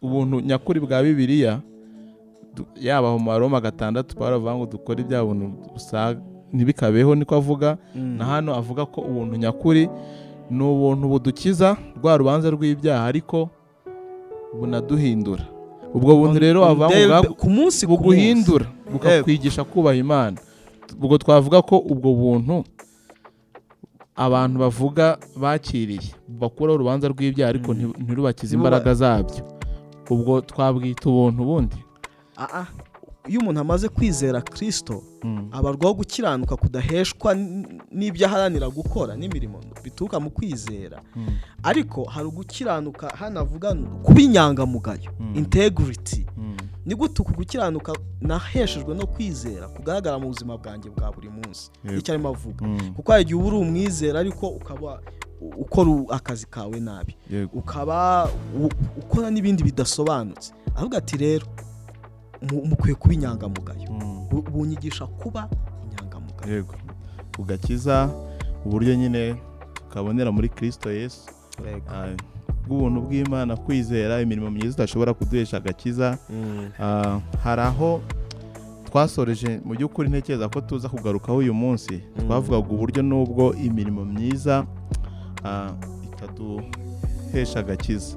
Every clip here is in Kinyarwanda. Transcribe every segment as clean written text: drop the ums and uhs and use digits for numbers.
ubuntu nyakuri bwa Bibiliya yaba mu Maroma 6 Pawulo avuga ngo dukora ibya buntu busaga ntibikabeho niko avuga na hano avuga ko ubuntu nyakuri ni ubuntu budukiza rwa rubanza rw'ibyaha ariko bunaduhindura. Ubwo buntu rero avuga ku munsi buguhindura bukakwigisha kubaha Imana. Ubwo twavuga ko ubwo buntu abantu bavuga bakiriye bakuraho urubanza rw'ibyaha ariko ntirubakize imbaraga zabyo. Ubwo twabwita ubuntu bundi. Iyo umuntu amaze kwizera Kristo abarwaho gukiranuka kudaheshwa n'ibyo aharanira gukora n'imirimo bituruka mu kwizera. Ariko hari ugukiranuka hanavuga kuba inyangamugayo, integrity. Ni gute gukiranuka naheshejwe no kwizera kugaragara mu buzima bwanjye bwa buri munsi. Icyo arimo avuga kuko hari igihe uba uri umwizera ariko ukaba ukora akazi kawe nabi, ukaba ukora n'ibindi bidasobanutse. Avuga ati rero mukwiye kuba inyangamugayo, bunyigisha kuba inyangamugayo. Yego, ugakiza uburyo nyine ukabonera muri Kristo Yesu. Ubuntu bw'Imana, kwizera imirimo myiza udashobora kuduhesha agakiza. Hari aho twasoreje mu by'ukuri ntekereza ko tuza kugarukaho uyu munsi. Twavugaga uburyo nubwo imirimo myiza itaduhesha agakiza,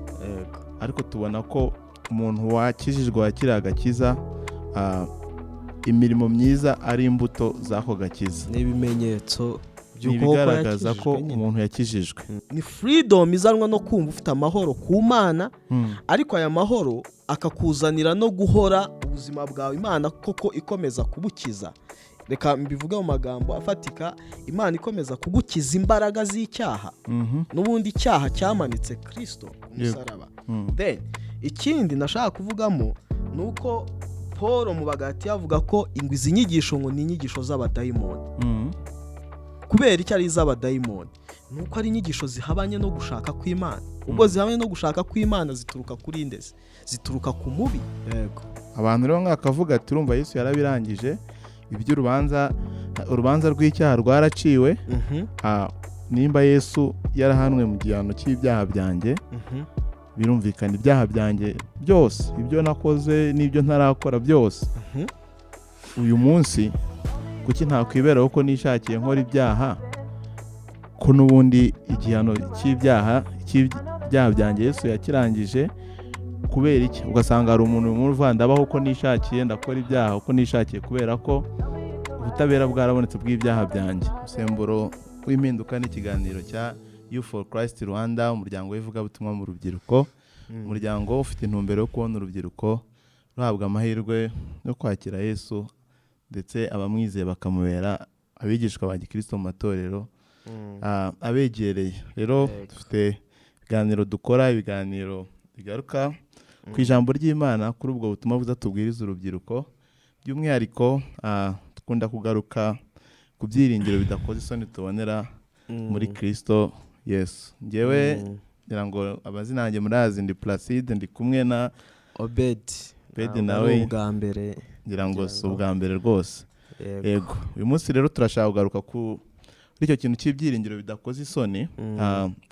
ariko tubona ko umuntu wakijijwe wakira agakiza, imirimo myiza ari imbuto z'ako gakiza, n'ibimenyetso bigaragaza ko umuntu yakijijwe. Ni freedom izanwa no kumva ufite amahoro ku Mana, ariko aya mahoro akakuzanira no guhora ubuzima bwawe Imana koko ikomeza kubukiza. Reka mbivuge mu magambo afatika, Imana ikomeza kugukiza imbaraga z'icyaha. N'ubundi icyaha cyamanitse Kristo ku musaraba. Then ikindi nashaka kuvugamo nuko Paul mu Bagati yavuga ko izi nyigisho ngo ni inyigisho z'abadayimoni. Kubera icyo ari iz'abadayimoni nuko ari inyigisho zihabanye no gushaka kw'Imana. Ubwo zihabanye no gushaka kw'Imana zituruka kuri ndeze, zituruka ku mubi. Yego, abantu rero nkakavuga ati urumva Yesu yarabirangije urubanza rw'icyaha rwaraciwe. Nimba Yesu yarahanwe mu gihano cy'ibyaha byanjye, birumvikana ibyaha byanjye byose, ibyo nakoze n'ibyo ntarakora byose, uyu munsi kuki ntakwiberaho ko nishakiye nkora ibyaha, ko n'ubundi igihano cy'ibyaha byanjye Yesu yakirangije. Kubera iki? Ugasanga hari umuntu muvandimwe ko nishakiye ndakora ibyaha uko nishakiye kubera ko ubutabera bwarabonetse bw'ibyaha byanjye. Usemburo w'impinduka n'ikiganiro cya Youth for Christ Rwanda, umuryango w'ivugabutumwa mu rubyiruko, umuryango ufite intumbero yo kubona urubyiruko ruhabwa amahirwe yo kwakira Yesu ndetse abamwizeye bakamubera abigishwa ba Gikristo mu matorero abegereye. Rero dufite ibiganiro dukora, ibiganiro bigaruka ku ijambo ry'Imana kuri ubwo butumwa buza tubwiriza urubyiruko. By'umwihariko dukunda kugaruka ku byiringiro bidakoze isoni tubonera muri Kristo Yesu. Ngewe ngira ngo abazina yanjye murazi, ndi Placide, ndi kumwe na Obed nawe ubwa mbere, ngira ngo si ubwa mbere rwose. Yego, uyu munsi rero turashaka kugaruka kuri icyo kintu cy'ibyiringiro bidakoze isoni.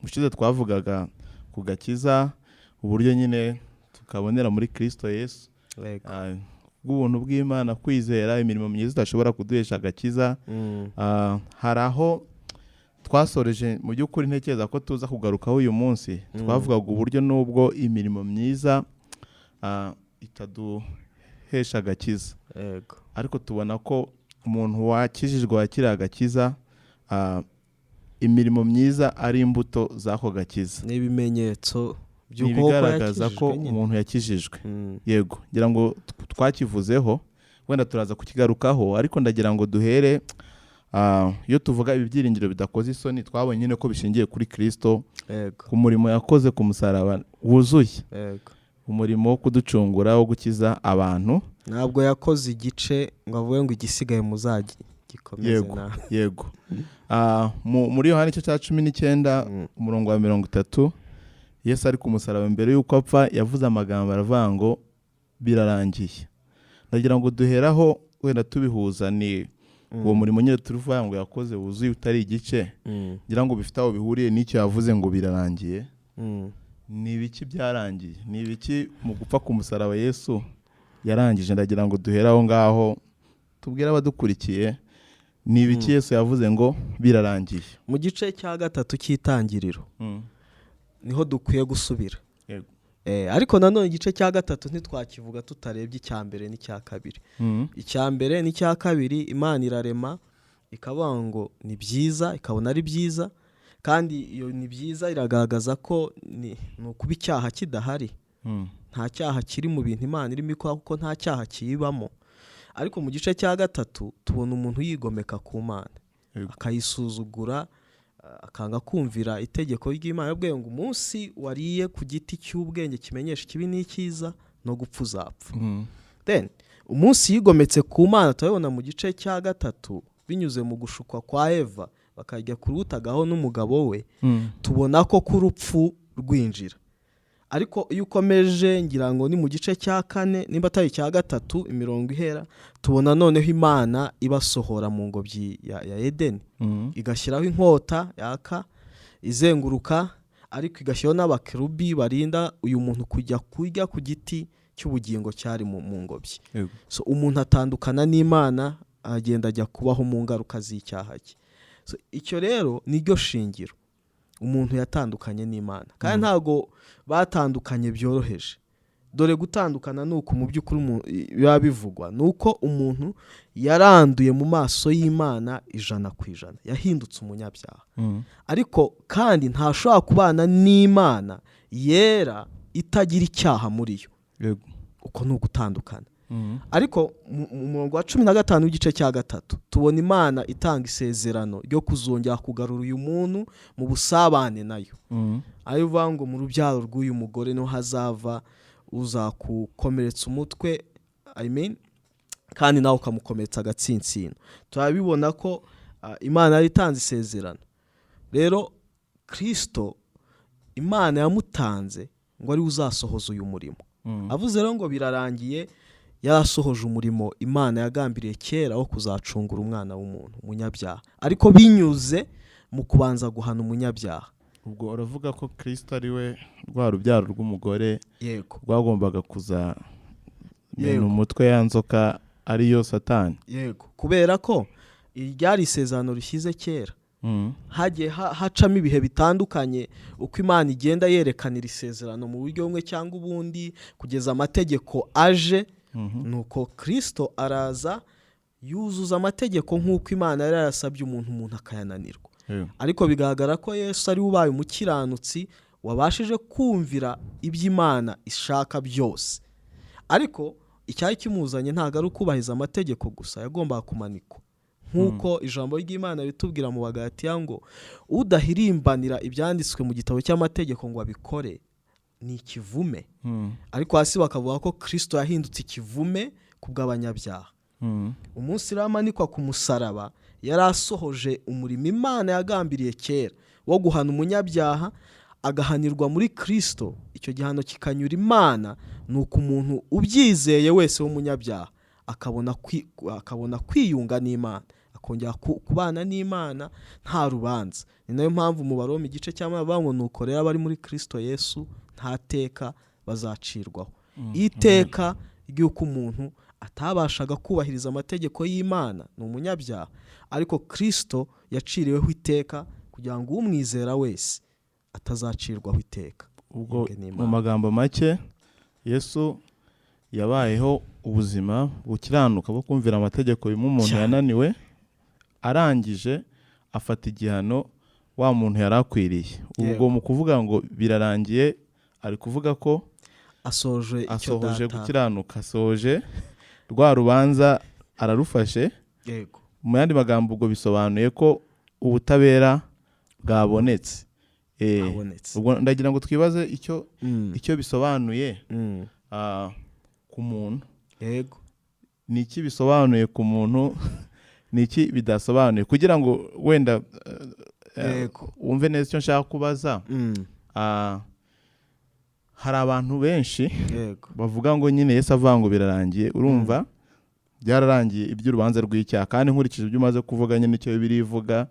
Ushize twavugaga ku gakiza, uburyo nyine tukabonera muri Kristo Yesu. Ubuntu bw'Imana, kwizera imirimo myiza udashobora kuduhesha agakiza. Hari aho twasoreje mu by'ukuri ntekereza ko tuza kugarukaho uyu munsi. Twavugaga uburyo nubwo imirimo myiza itaduhesha agakiza, ariko tubona ko umuntu wakijijwe wakira agakiza, imirimo myiza ari imbuto z'ako gakiza, n'ibimenyetso bigaragaza ko umuntu yakijijwe. Yego, ngira ngo twakivuzeho, wenda turaza kukigarukaho, ariko ndagira ngo duhere iyo tuvuga ibyiringiro bidakoze isoni, twabonye nyine ko bishingiye kuri Kristo, ku murimo yakoze ku musaraba wuzuye, umurimo wo kuducungura, wo gukiza abantu. Ntabwo yakoze igice ngo avuge ngo igisigaye muzagikomeze nawe. Yego. Muri Yohana 19 umurongo wa 30, Yesu ari ku musaraba mbere y'uko apfa yavuze amagambo aravuga ngo birarangiye. Ndagira ngo duheraho wenda tubihuza ni uwo murimo nyine turuvuga ngo yakoze wuzuye utari igice. Ngira ngo bifite aho bihuriye n'icyo yavuze ngo birarangiye. ni ibiki byarangiye, ni ibiki mu gupfa ku musaraba Yesu yarangije. Ndagira ngo duhere aho ngaho tubwire abadukurikiye ni ibiki Yesu yavuze ngo birarangiye. Mu gice cya gatatu cy'itangiriro niho dukwiye gusubira. Ariko nanone igice cya gatatu ntitwakivuga tutarebye icya mbere n'icya kabiri. Icya mbere n'icya kabiri, Imana irarema ikavuga ngo ni byiza, ikabona ari byiza, kandi iyo ni byiza iragaragaza ko ni ukuba icyaha kidahari. Nta cyaha kiri mu bintu Imana irimo ikora kuko nta cyaha kiyibamo. Ariko mu gice cya gatatu tubona umuntu yigomeka ku Mana, akayisuzugura, akanga kumvira itegeko ry'Imana yabwiye ngo umunsi wariye ku giti cy'ubwenge kimenyesha ikibi n'icyiza no gupfa uzapfa. Then umunsi yigometse ku Mana turabona mu gice cya gatatu binyuze mu gushukwa kwa Eva bakajya kurutagaho n'umugabo we. Tubona ko kurupfu rwinjira. Ariko iyo ukomeje ngira ngo ni mu gice cya kane nimba atari cya gatatu imirongo ihera, tubona noneho Imana ibasohora mu ngobyi ya Edeni, igashyiraho inkota yaka izenguruka, ariko igashyiraho n'abakerubi barinda uyu muntu kujya kurya ku giti cy'ubugingo cyari mu ngobyi. So umuntu atandukana n'Imana, agenda ajya kubaho mu ngaruka z'icyaha cye. So icyo rero niryo shingiro, umuntu yatandukanye n'Imana, kandi ntago batandukanye byoroheje. Dore gutandukana nuko mu by'ukuri biba bivugwa nuko umuntu yaranduye mu maso y'Imana 100%, yahindutse umunyabyaha. Ariko kandi ntashobora kubana n'Imana yera itagira icyaha muri yo. Uko ni ugutandukana. Ariko mu murongo wa 15 w'igice cya gatatu tubona Imana itanga isezerano ryo kuzongera kugarura uyu muntu mu busabane nayo. Ayo uvuga ngo mu rubyaro rw'uyu mugore no hazava uzakukomeretsa umutwe, kandi nawe ukamukomeretsa agatsinsino. Turabibona ko Imana yari itanze isezerano. Rero Kristo Imana yamutanze ngo ari uzasohoza uyu murimo. Avuze rero ngo birarangiye, yarasohoje umurimo Imana yagambiriye kera wo kuzacungura umwana w'umuntu umunyabyaha, ariko binyuze mu kubanza guhana umunyabyaha. Ubwo uravuga ko Kristo ari we rwa rubyaro rw'umugore rwagombaga kuza mena umutwe ya nzoka ariyo Satani. Kubera ko iryari isezerano rishyize kera. Hagiye hacamo ibihe bitandukanye uko Imana igenda yerekanira isezerano mu buryo bumwe cyangwa ubundi kugeza amategeko aje. Nuko Kristo araza yuzuza amategeko nk'uko Imana yari yarasabye umuntu akayananirwa. Ariko bigaragara ko Yesu ari ubaye umukiranutsi wabashije kumvira iby'Imana ishaka byose. Ariko icyari kimuzanye ntago ari ukubahiza amategeko gusa, yagombaga kumanikwa. Nk'uko ijambo ry'Imana bitubwira mu Bagalatiya ngo udahirimbanira ibyanditswe mu gitabo cy'amategeko ngo abikore ni ikivume. Ariko hasi bakavuga ko Kristo yahindutse ikivume kubw'abanyabyaha. Umunsi ramanikwa ku musaraba yarasohoje umurimo Imana yagambiriye kera wo guhana umunyabyaha, agahanirwa muri Kristo. Icyo gihano kikanyura Imana, nuko umuntu ubyizeye wese w'umunyabyaha akabona kwiyunga n'Imana, akongera kubana n'Imana nta rubanza. Ni nayo mpamvu mu Baroma igice cya 8 bavuga ngo nuko rero abari muri Kristo Yesu nta teka bazacirwaho. Iteka ry'uko umuntu atabashaga kubahiriza amategeko y'Imana ni umunyabyaha, ariko Kristo yaciriweho iteka kugira ngo umwizera wese atazacirwaho iteka. Ubwo mu magambo make Yesu yabayeho ubuzima bukiranuka bwo kumvira amategeko y'umuntu yananiwe, arangije afata igihano wa muntu yarakwiriye. Ubwo mu kuvuga ngo birarangiye ari kuvuga ko asohoje gukiranuka, asohoje rwa rubanza ararufashe. Mu yandi magambo ubwo bisobanuye ko ubutabera bwabonetse. Ubwo ndagira ngo twibaze icyo bisobanuye ku muntu. Ni iki bisobanuye ku muntu, ni iki bidasobanuye, kugira ngo wenda wumve neza icyo nshaka kubaza. Hari abantu benshi bavuga ngo nyine Yesu avuga ngo birarangiye. Urumva byararangiye iby'urubanza rw'icyaha, kandi nkurikije ibyo umaze kuvuga nyine icyo Bibiliya ivuga.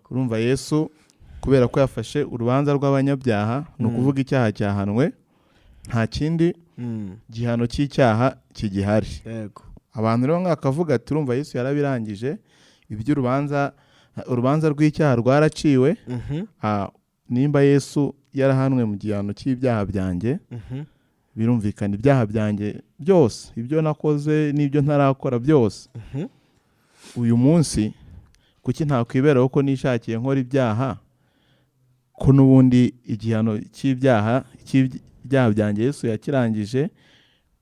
Urumva Yesu kubera ko yafashe urubanza rw'abanyabyaha ni ukuvuga icyaha cyahanwe nta kindi gihano cy'icyaha kigihari. Abantu rero mwakavuga ati urumva Yesu yarabirangije urubanza rw'icyaha rwaraciwe. Nimba Yesu yarahanwe mu gihano cy'ibyaha byanjye, birumvikana ibyaha byanjye byose, ibyo nakoze n'ibyo ntarakora byose. Uyu munsi kuki ntakwiberaho ko nishakiye nkora ibyaha, ko n'ubundi igihano cy'ibyaha byanjye Yesu yakirangije?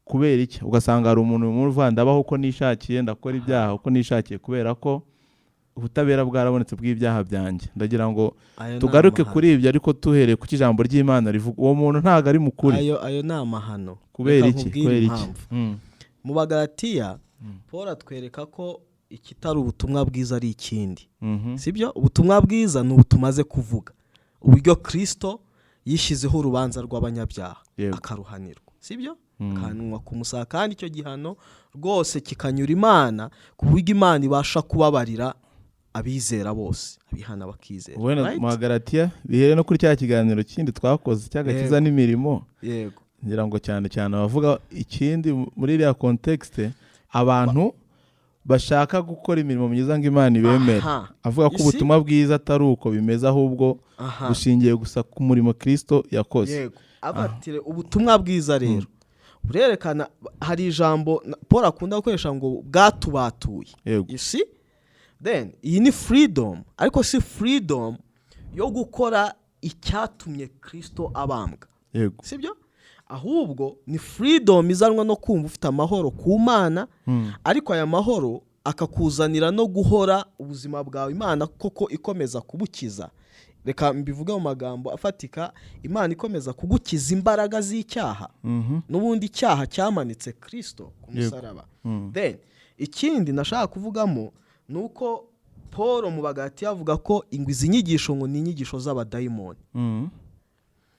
Kubera iki? Ugasanga hari umuntu mu Rwanda abaho ko nishakiye ndakora ibyaha uko nishakiye kubera ko ubutabera bwarabonetse bw'ibyaha byanjye. Ndagira ngo tugaruke kuri ibyo, ariko tuhereye ku ijambo ry'Imana rivuga uwo muntu ntago ari mukuri. Ayo ni amahano. Kubera iki? Mu Bagalatiya Paul atwereka ko ikitari ubutumwa bwiza ari ikindi. Sibyo? Ubutumwa bwiza ni ubutumaze kuvuga uburyo Kristo yishizeho urubanza rw'abanyabyaha akaruhanirwa. Sibyo? Kanwa ku musaka, kandi icyo gihano rwose kikanyura Imana ku buryo Imana ibasha kubabarira abizera bose, abihana bakizera. Mu Bagalatiya bihere no kuri cya kiganiro kindi twakoze cy'agakiza n'imirimo. Yego. Ngira ngo cyane abavuga ikindi muri iriya context, abantu bashaka gukora imirimo myiza ngo Imana ibemere. Avuga ko ubutumwa bwiza atari uko bimeze, ahubwo bushingiye gusa ku murimo Kristo yakoze. Yego. Abatire ubutumwa bwiza rero burerekana, hari ijambo Paul akunda gukoresha ngo bwatubatuye. You see? Then iyi ni freedom, ariko si freedom yo gukora icyatumye Kristo abambwa. Yego. Sibyo? Ahubwo ni freedom izanwa no kumva ufite amahoro ku Mana, ariko aya mahoro akakuzanira no guhora ubuzima bwawe Imana koko ikomeza kubukiza. Reka mbivuge mu magambo afatika, Imana ikomeza kugukiza imbaraga z'icyaha. N'ubundi icyaha cyamanitse Kristo ku musaraba. Then ikindi nashaka kuvugamo nuko Paul mu Bagalatiya avuga ko izi nyigisho ngo ni inyigisho z'abadayimoni.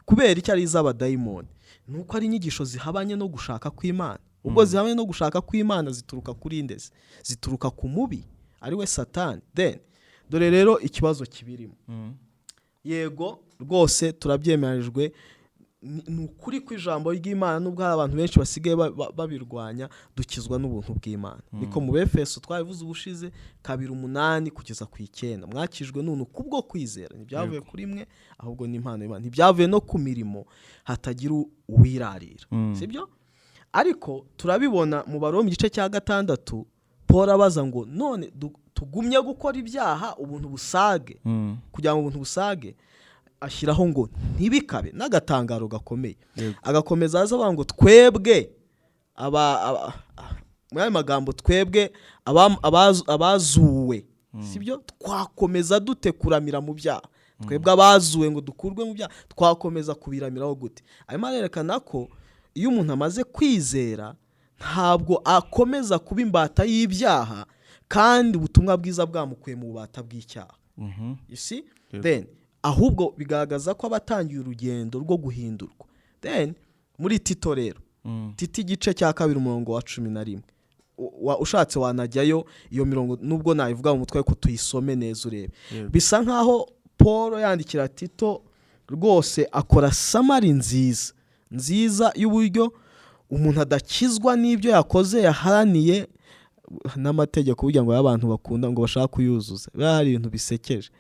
Kubera icyo ari iz'abadayimoni? Nuko ari inyigisho zihabanye no gushaka kw'Imana. Ubwo zihabanye no gushaka kw'Imana zituruka kuri ndetse zituruka ku mubi ari we Satani. Then dore rero ikibazo kibirimo. Yego rwose turabyemeranijwe, ni ukuri kw'ijambo ry'Imana, nubwo hari abantu benshi basigaye babirwanya, dukizwa n'ubuntu bw'Imana. Niko mu Befeso twabivuze ubushize 2:8 kugeza ku 9, mwakijwe n'ubuntu kubwo kwizera, ntibyavuye kuri mwe ahubwo ni impano y'Imana, ntibyavuye no ku mirimo hatagira uwirarira. Sibyo? Ariko turabibona mu Baroma igice cya 6 Paul abaza ngo none tugumye gukora ibyaha ubuntu busage, kugira ngo ubuntu busage, ashyiraho ngo ntibikabe, n'agatangaro gakomeye. Agakomeza aza ngo twebwe mu aya magambo, twebwe abazuwe, sibyo, twakomeza dute kuramira mu byaha? Twebwe abazuwe ngo dukurwe mu byaha twakomeza kubiramiraho gute? Arimo arerekana ko iyo umuntu amaze kwizera ntabwo akomeza kuba imbata y'ibyaha, kandi ubutumwa bwiza bwamukuye mu bubata bw'icyaha. You see? Then ahubwo bigaragaza ko abatangiye urugendo rwo guhindurwa. Then muri Tito rero, Tito igice cya 2:11, ushatse wanajyayo iyo mirongo, nubwo nayivuga mu mutwe ko tuyisome neza urebe. Bisa nkaho Paul yandikira Tito rwose akora summary nziza y'uburyo umuntu adakizwa n'ibyo yakoze yaharaniye n'amategeko, kugira ngo abantu bakunda ngo bashaka kuyuzuza. Hari ibintu bisekeje.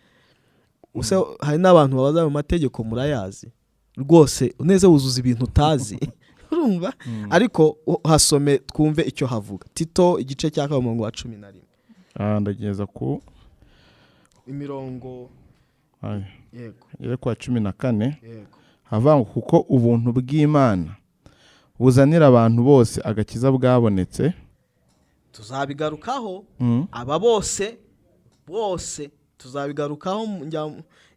Hari n'abantu babaza mu mategeko murayazi rwose, uneze wuzuza ibintu utazi. Urumva? Ariko hasome twumve icyo havuga. Tito igice cya 2:11. Ndageza ku imirongo yego kwa 14. Havanga kuko ubuntu bw'Imana buzanira abantu bose agakiza bwabonetse. Tuzabigarukaho aba bose tuzabigarukaho.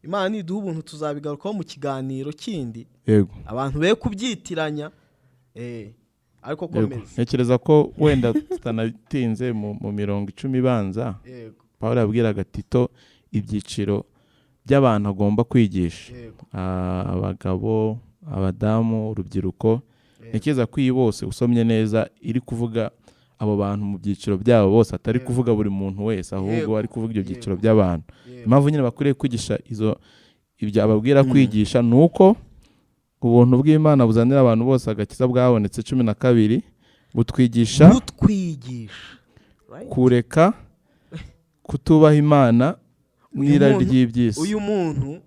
Imana niduha ubuntu tuzabigarukaho mu kiganiro kindi. Yego. Abantu be kubyitiranya. Ariko komeza. Ntekereza ko wenda tutanatinze mu mirongo 10 ibanza. Yego. Paul yabwiraga Tito ibyiciro by'abantu agomba kwigisha. Abagabo, abadamu, urubyiruko. Ntekereza ko iyi bose usomye neza iri kuvuga abo bantu mu byiciro byabo bose, atari kuvuga buri muntu wese, ahubwo ari kuvuga ibyo byiciro by'abantu. Impamvu nyine bakwiriye kwigisha ibyo ababwira kwigisha ni uko ubuntu bw'Imana buzanira abantu bose agakiza bwabonetse 12 butwigisha kureka kutubaha Imana n'irari ry'iby'isi. Uyu muntu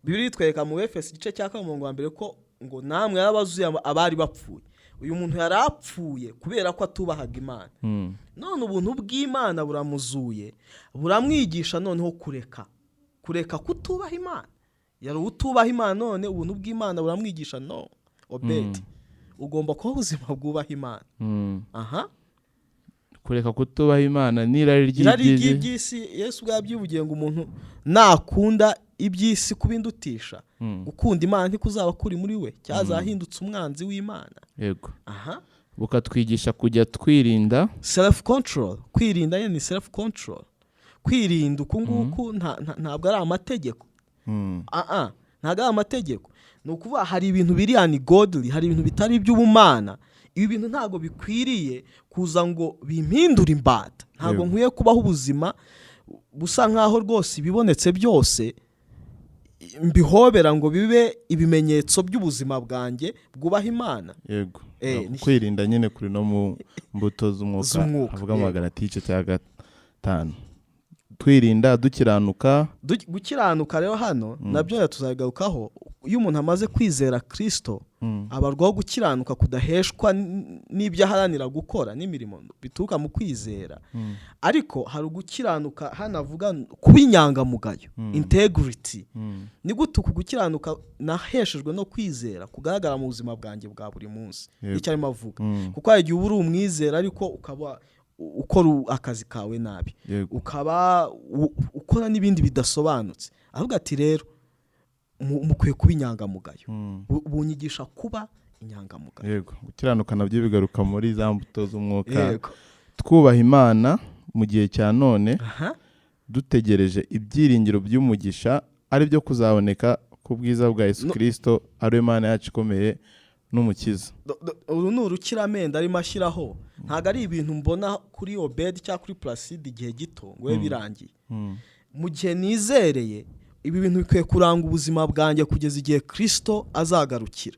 Bibiliya itwereka mu Efeso igice cya 1 ko ngo namwe yabazuye abari bapfuye. Uyu muntu yarapfuye kubera ko atubahaga Imana. None ubuntu bw'Imana buramuzuye buramwigisha noneho kureka kutubaha Imana. Yari utubaha Imana, none ubuntu bw'Imana buramwigisha no obedi. Ugomba kuba ubuzima bwubaha Imana. Kureka kutubaha Imana n'irari ry'iby'isi. Yesu bwabyivugiye ngo umuntu nakunda iby'isi kubindutisha gukunda Imana ntikuzaba kuri muri we, cyazahindutse umwanzi w'Imana. Yego. Bukatwigisha kujya twirinda self control. Kwirinda ni self control. Kwirinda uku nguku ntabwo ari amategeko. Ntabwo ari amategeko. Ni ukuvuga hari ibintu biri ungodly, hari ibintu bitari iby'ubumana. Ibi bintu ntabwo bikwiriye kuza ngo bimpindure imbata. Ntabwo nkwiye kubaho ubuzima busa nkaho rwose ibibonetse byose mbihobera ngo bibe ibimenyetso by'ubuzima bwanjye bwubaha Imana. Yego. Kwirinda nyine kuri no mu mbuto z'umwuka avuga mu Galatiya cya 5. Twirinda dukiranuka. Gukiranuka rero hano nabyo tuzagarukaho. Iyo umuntu amaze kwizera Kristo abarwaho gukiranuka kudaheshwa n'ibyo aharanira gukora n'imirimo bituruka mu kwizera. Ariko hari gukiranuka hano avuga kuba inyangamugayo, integrity. Ni gute gukiranuka naheshejwe no kwizera kugaragara mu buzima bwanjye bwa buri munsi. Icyo arimo avuga. Kuko hari igihe uri umwizera ariko ukaba ukora akazi kawe nabi, ukaba ukora n'ibindi bidasobanutse. Avuga ati rero mukwiye kuba inyangamugayo. Bunyigisha kuba inyangamugayo. Yego. Gukiranuka nabyo bigaruka muri za mbuto z'umwuka. Twubaha Imana mu gihe cya none dutegereje ibyiringiro by'umugisha ari byo kuzaboneka ku bwiza bwa Yesu Kristo ari Imana yacu ikomeye n'umukiza. Uru ni urukiramende arimo ashyiraho. Ntabwo ari ibintu mbona kuri Obedi cyangwa kuri Placide igihe gito ngo we birangiye. Mu gihe nizereye ibi bintu bikwiye kuranga ubuzima bwanjye kugeza igihe Kristo azagarukira.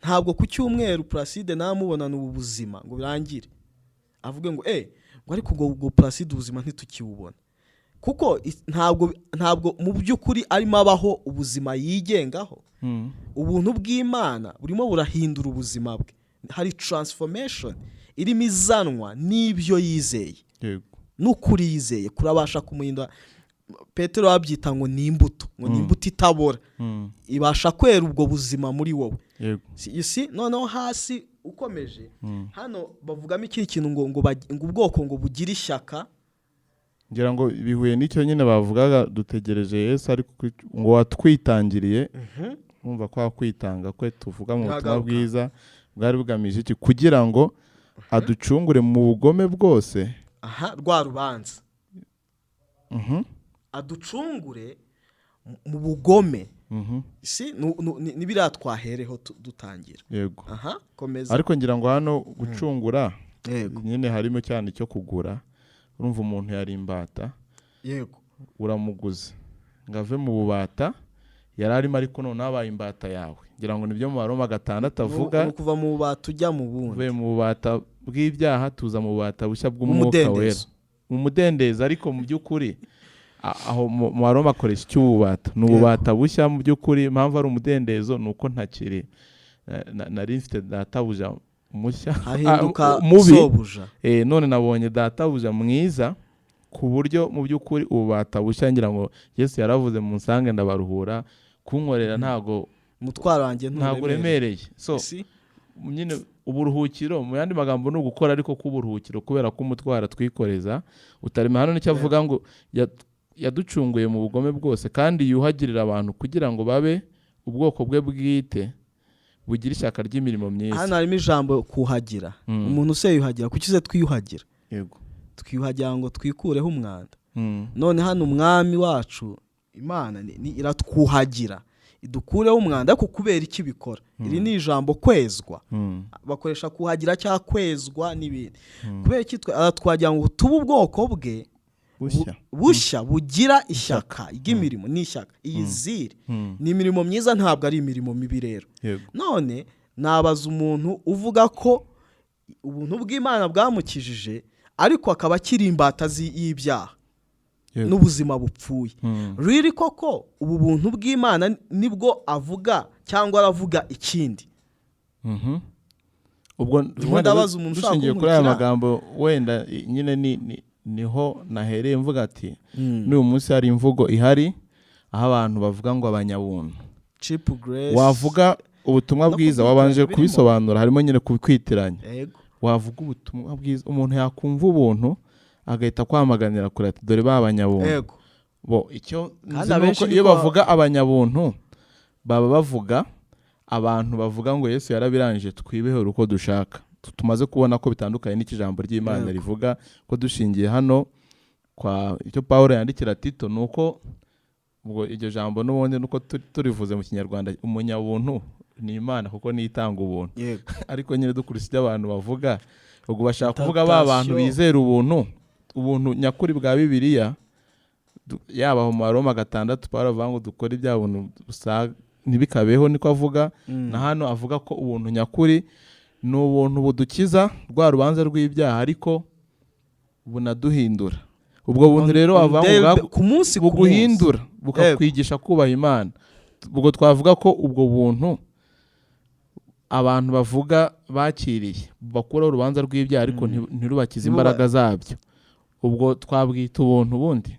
Ntabwo ku cyumweru Placide namubonana ubu buzima ngo birangire avuge ngo ngo ariko ngo Placide ubuzima ntitukiwubona. Kuko ntabwo mu by'ukuri arimo abaho ubuzima yigengaho. Ubuntu bw'Imana burimo burahindura ubuzima bwe. Hari transformation irimo izanwa n'ibyo yizeye. N'ukuri yizeye kurabasha kumuhindura. Petero abyita ngo ni imbuto, ngo ni imbuto itabora. Ibasha kwera ubwo buzima muri wowe. Noneho hasi ukomeje hano bavugamo iki kintu ngo ubwoko ngo bugira ishyaka. Ngira ngo bihuye n'icyo nyine bavugaga dutegereje Yesu ariko ngo watwitangiriye. Umva kwa kwitanga kwe tuvuga mu butumwa bwiza bwari bugamije iki kugira ngo aducungure mu bugome bwose. Rwa rubanza. Aducungure mu bugome. Nibira twahereho dutangira. Yego. Komeza. Ariko ngira ngo hano gucungura nyine harimo cyane cyo kugura. Urumva umuntu yari imbata. Yego. Uramuguze ngave mu bubata yararimo ariko none abaye imbata yawe. Ngira ngo nibyo mu Baroma 6 avuga. Kuva mu bubata ujya mu bundi. Uvuye mu bubata bw'ibyaha tuza mu bubata bushya bw'umwuka wera. Mu mudendeza ariko mu by'ukuri aho mu Baroma akoresha cy'ububata. N'ububata bushya mu by'ukuri impamvu ari umudendezo nuko ntakiri nari mfite databuja mushya mubi. None nabonye databuja mwiza ku buryo mu by'ukuri ububata bushya ngira ngo Yesu yaravuze mu nsange ndabaruhura kunkorera ntago mutwaro wanjye ntago remereye. So nyine uburuhukiro mu yandi magambo no gukora ariko kuburuhukiro kubera ko umutwara twikoreza utarema. Hano nicyo avuga ngo yaducunguye mu bugome bwose kandi yuhagirira abantu kugira ngo babe ubwoko bwe bwite bugira ishyaka ry'imirimo myiza. Hano harimo ijambo kuhagira. Umuntu se yuhagira kuki se twiyuhagira? Yego. Twiyuhagira ngo twikureho umwanda. None hano umwami wacu Imana iratwuhagira idukureho umwanda ariko kubera iki bikora. Iri ni ijambo kwezwa. Bakoresha kuhagira cyangwa kwezwa n'ibindi. Kubera iki aratwagira ngo tube ubwoko bwe bushya bugira ishyaka ry'imirimo n'ishyaka. Iyi ziri ni imirimo myiza, ntabwo ari imirimo mibi rero. None nabaza umuntu uvuga ko ubuntu bw'Imana bwamukijije ariko akaba akiri imbata y'ibyaha n'ubuzima bupfuye. Riri koko ubu buntu bw'Imana nibwo avuga cyangwa aravuga ikindi? Ubwo ndabaza umuntu ushingiye kuri aya magambo wenda nyine niho nahereye mvuga ati n'uyu munsi hari imvugo ihari aho abantu bavuga ngo abanyabuntu. Wavuga ubutumwa bwiza wabanje kubisobanura, harimo nyine kubikwitiranya. Wavuga ubutumwa bwiza umuntu yakumva ubuntu agahita kwamaganira kure ati dore babanyabuntu. Icyo nuko iyo bavuga abanyabuntu baba bavuga abantu bavuga ngo Yesu yarabirangije twibeho uko dushaka. Tumaze kubona ko bitandukanye n'ikijambo ry'Imana rivuga ko dushingiye hano kwa icyo Paulo yandikira Tito, nuko ubwo iryo jambo n'ubundi nuko turivuze mu Kinyarwanda umunyabuntu ni Imana kuko nitanga ubuntu. Ariko nyine dukurikije abantu bavuga ubwo bashaka kuvuga ba bantu bizera ubuntu nyakuri bwa Bibiliya, yaba mu Roma 6 Paulo avuga ngo dukora ibya buntu ntibikabeho, niko avuga. Na hano avuga ko ubuntu nyakuri ni ubuntu budukiza rwa rubanza rw'ibyaha ariko bunaduhindura. Ubwo buntu rero avuga buguhindura bukakwigisha kubaha Imana. Ubwo twavuga ko ubwo buntu abantu bavuga bakiriye bakura urubanza rw'ibyaha ariko ntirubakize imbaraga zabyo. Ubwo twabwita ubuntu bundi?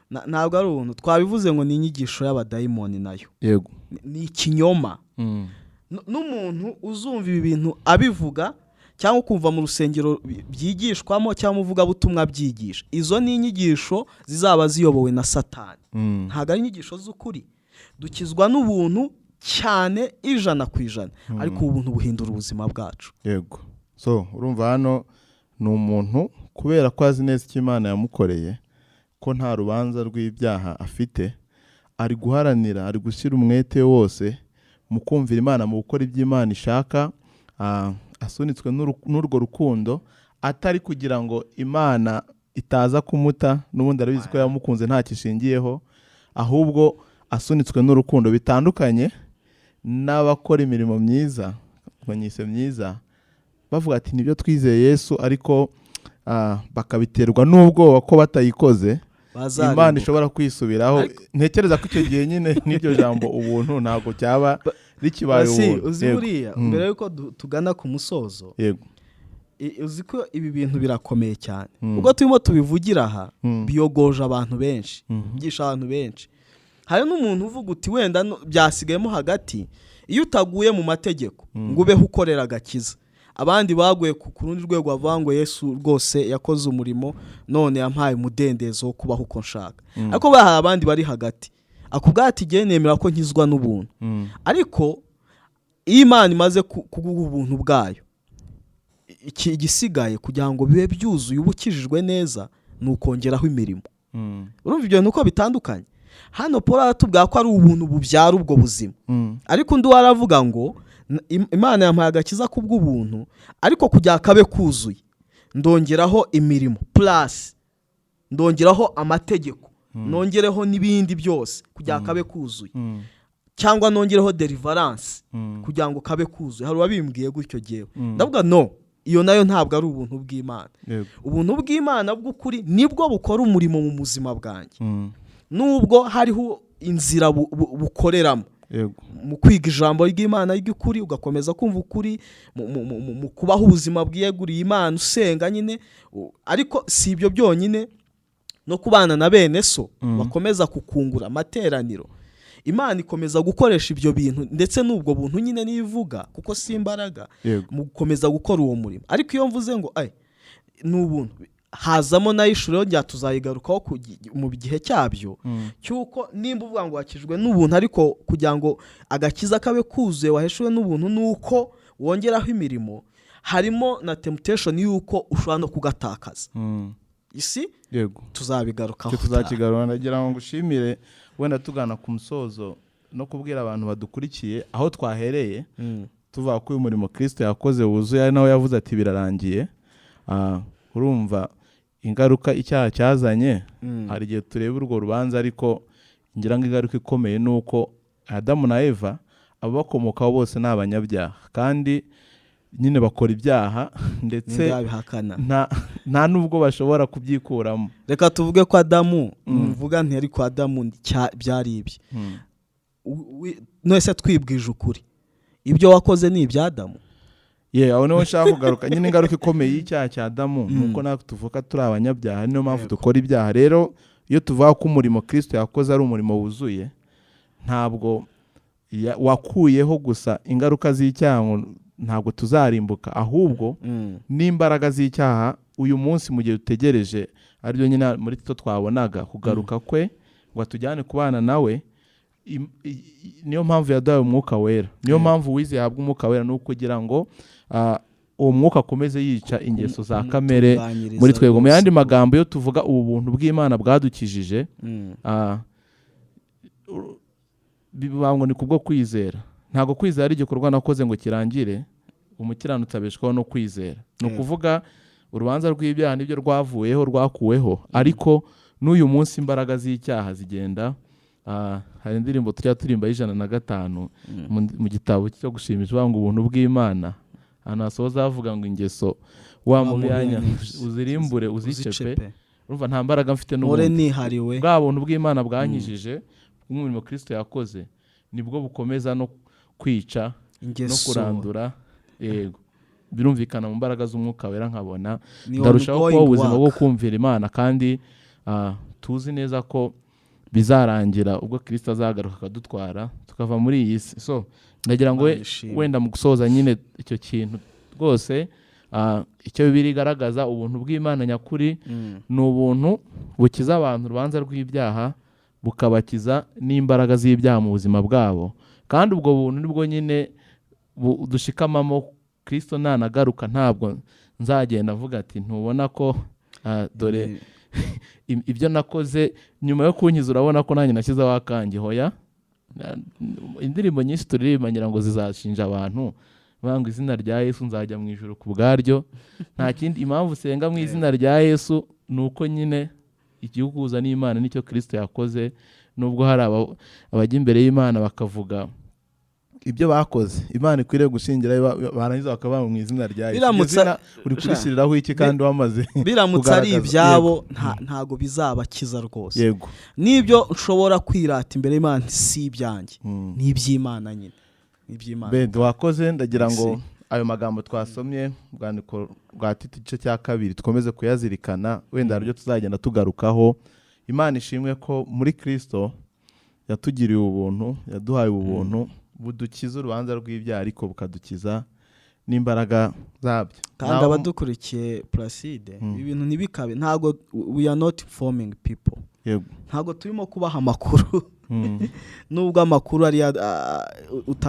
Ntabwo ari ubuntu. Twabivuze ngo ni inyigisho y'abadayimoni nayo. Yego. Ni ikinyoma. N'umuntu uzumva ibi bintu abivuga cyangwa kumva mu rusengero byigishwamo cyangwa uvuga butumwa byigisha, izo ni inyigisho zizaba ziyobowe na Satani. Ntabwo ari inyigisho z'ukuri. Dukizwa n'ubuntu cyane 100%, ariko ubuntu buhindura ubuzima bwacu. Yego. So urumva hano ni umuntu kubera ko azi neza icyo Imana yamukoreye, ko nta rubanza rw'ibyaha afite, ari guharanira, ari gushyira umwete wose mu kumvira Imana, mu gukora ibyo Imana ishaka, asunitswe n'urwo rukundo, atari kugira ngo Imana itaza kumuta, n'ubundi arabizi ko yamukunze nta kishingiyeho, ahubwo asunitswe n'urukundo. Bitandukanye n'abakora imirimo myiza, banyise myiza, bavuga ati nibyo twizeye Yesu, ariko bakabiterwa n'ubwoba ko batayikoze Imana ishobora kwisubiraho. Ntekereza ko icyo gihe nyine n'iryo jambo ubuntu ntabwo cyaba rikibaye ubuntu. Uzi buriya mbere yuko tugana ku musozo, uzi ko ibi bintu birakomeye cyane. Ubwo turimo tubivugira aha biyogoje abantu benshi, byisha abantu benshi. Hari n'umuntu uvuga uti wenda byasigayemo hagati, iyo utaguye mu mategeko ngo ubeho ukorera agakiza. Abandi baguye ku rundi rwego bavuga ngo Yesu rwose yakoze umurimo none yampaye umudendezo wo kubaho uko nshaka. Ariko hari abandi bari hagati, akubwira ati igihe nemera ko nkizwa n'ubuntu, ariko iyo Imana imaze kuguha ubuntu bwayo, igisigaye kugira ngo bibe byuzuye ubukijijwe neza ni ukongeraho imirimo. Urumva ibyo nuko bitandukanye. Hano Paul aratubwira ko ari ubuntu bubyara ubwo buzima, ariko undi waravuga ngo Imana yampaye agakiza kubw'ubuntu, ariko kugira kabe kuzuye ndongeraho imirimo plus ndongeraho amategeko, nongereho n'ibindi byose kugira kabe kuzuye, cyangwa nongereho deliverance kugira ngo kabe kuzuye. Hari wabimbwiye gutyo giyewe, ndavuga no, iyo nayo ntabwo ari ubuntu bw'Imana. Ubuntu bw'Imana bw'ukuri nibwo bukora umurimo mu buzima bwanjye, nubwo hariho inzira bukoreramo mu kwiga ijambo ry'Imana ry'ukuri, ugakomeza kumva ukuri, mu kubaho ubuzima bwiyeguriye Imana, usenga nyine. Ariko si ibyo byonyine, no kubana na bene so bakomeza kukungura amateraniro. Imana ikomeza gukoresha ibyo bintu, ndetse n'ubwo buntu nyine nivuga kuko si imbaraga mu gukomeza gukora uwo murimo. Ariko iyo mvuze ngo n'ubuntu, hazamo nayo ishuro rya tuzayigarukaho mu gihe cyabyo, cyuko nimba uvuga ngo wakijwe n'ubuntu, ariko kugira ngo agakiza kabe kuzuye waheshwe n'ubuntu nuko wongeraho imirimo, harimo na temptation yuko ushobora no kugatakaza. Isi tuzabigarukaho, tuzakigaruka. Nagira ngo ngushimire wenda tugana ku musozo no kubwira abantu badukurikiye aho twahereye, tuvuga ko uyu murimo Kristo yakoze wuzuye, ari nawe yavuze ati birarangiye. Urumva ingaruka icyaha cyazanye hari igihe tureba urwo rubanza, ariko ngira ngo ingaruka ikomeye ni uko Adamu na Eva ababakomokaho bose ni abanyabyaha, kandi nyine bakora ibyaha ndetse nta nubwo bashobora kubyikuramo. Reka tuvuge ko Adamu mvuga nti ariko Adamu byari ibye nose twibwije ukuri ibyo wakoze ni ibya Adamu. Aho niho nshaka kugaruka, nyine ingaruka ikomeye y'icyaha cya Adamu nuko natwe tuvuka turi abanyabyaha, niyo mpamvu dukora ibyaha. Rero iyo tuvuga ko umurimo Kristo yakoze ari umurimo wuzuye, ntabwo wakuyeho gusa ingaruka z'icyaha, ntabwo tuzarimbuka, ahubwo n'imbaraga z'icyaha uyu munsi mu gihe dutegereje aribyo nyine muri Tito twabonaga kugaruka kwe ngo atujyane kubana nawe. Niyo mpamvu yaduhaye umwuka wera, niyo mpamvu wize yahabwa umwuka wera, ni kugira ngo uwo mwuka akomeze yica ingeso za kamere muri twebwe. Mu yandi magambo, iyo tuvuga ubu buntu bw'Imana bwadukijije, bivuga ngo ni kubwo kwizera. Ntabwo kwizera ari igikorwa nakoze ngo kirangire, umukiranutsi abeshwaho no kwizera. Ni ukuvuga urubanza rw'ibyaha nibyo rwavuyeho, rwakuweho, ariko n'uyu munsi imbaraga z'icyaha zigenda. Hari indirimbo tujya turimba y'105 mu gitabo cyo gushimisha ngo ubuntu bw'Imana, ahantu hasoza havuga ngo ingeso wa mu myanya uzirimbure uzicepe. Urumva nta mbaraga mfite n'ubundi, bwa buntu bw'Imana bwanyijije umurimo Kristo yakoze nibwo bukomeza no kwica no kurandura. Yego, birumvikana mu mbaraga z'umwuka wera nkabona ndarushaho kuba ubuzima bwo kumvira Imana, kandi tuzi neza ko bizarangira ubwo Kristo azagaruka akadutwara tukava muri iyi si. So ndagira ngo wenda mu gusoza nyine icyo kintu rwose, icyo Bibiliya igaragaza ubuntu bw'Imana nyakuri ni ubuntu bukiza abantu urubanza rw'ibyaha, bukabakiza n'imbaraga z'ibyaha mu buzima bwabo, kandi ubwo buntu nibwo nyine dushikamamo. Kristo nanagaruka ntabwo nzagenda avuga ati ntubona ko dore ibyo nakoze nyuma yo kunkiza urabona ko nanjye nashyizeho akange. Hoya, indirimbo nyinshi turirimba ngira ngo zizashinja abantu banga izina rya Yesu nzajya mu ijuru ku bwaryo. Nta kindi impamvu usenga mu izina rya Yesu ni uko nyine igihuguza n'Imana nicyo Kristo yakoze. Nubwo hari abajya imbere y'Imana bakavuga ibyo bakoze, Imana ikwiriye gushingira barangiza bakaba mu izina rya Yesu, uri kurishyiriraho iki kandi wamaze biramutse ari ibyabo ntago bizabakiza rwose. Yego, nibyo nshobora kwirata imbere y'Imana si ibyanjye, ni iby'Imana nyine, ni iby'Imana. Bende wakoze, ndagira ngo ayo magambo twasomye bwandiko bwa Tito igice cya 2 tukomeze kuyazirikana, wenda aribyo tuzagenda tugarukaho. Imana ishimwe ko muri Kristo yatugiriye ubuntu, yaduhaye ubuntu budukiza urubanza rw'ibyaha, ariko bukadukiza n'imbaraga zabyo. Kandi abadukurikiye Placide, ibintu ntibikabe, ntago we are not informing people. Yego, ntago turimo kubaha amakuru nubwo amakuru ari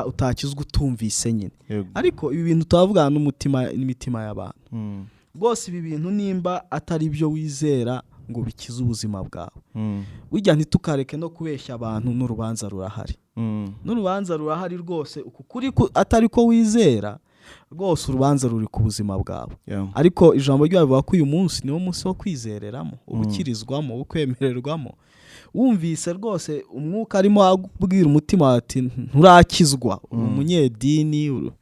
utakizwe utumvise nyine, ariko ibi bintu tuvugana n'imitima y'abantu. Rwose ibi bintu nimba atari byo wizera ngo bikize ubuzima bwawe, wijya ntitukareke no kubeshya abantu. N'urubanza rurahari, n'urubanza rurahari rwose. uku kuri atari ko wizera rwose, urubanza ruri ku buzima bwawe. Ariko ijambo ryawe rivuga ko uyu munsi niwo munsi wo kwizereramo, ubukirizwamo, ubukwemererwamo. Wumvise rwose umwuka arimo abwira umutima ati nturakizwa, umunyedini,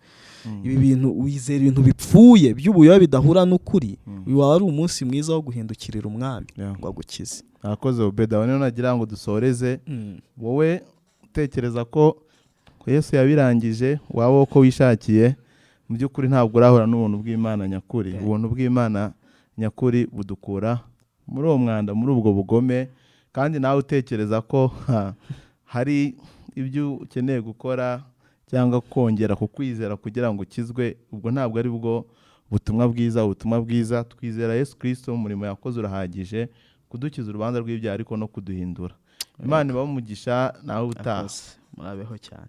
ibi bintu wizera ibintu bipfuye by'ubuyobe bidahura n'ukuri, uyu waba ari umunsi mwiza wo guhindukirira umwami ngo agukize. Akoze Obeda, wane nagira ngo dusoreze. Wowe utekereza ko Yesu yabirangije, waba uko wishakiye, mu by'ukuri ntabwo urahura n'ubuntu bw'Imana nyakuri. Ubuntu bw'Imana nyakuri budukura muri uwo mwanda, muri ubwo bugome. Kandi nawe utekereza ko hari ibyo ukeneye gukora cyangwa kongera kukwizera kugira ngo ukizwe, ubwo ntabwo ari bwo butumwa bwiza. Ubutumwa bwiza twizera Yesu Kristo, umurimo yakoze urahagije kudukiza urubanza rw'ibyaha, ariko no kuduhindura. Imana ibahe umugisha, nawe utaha. Murabeho cyane.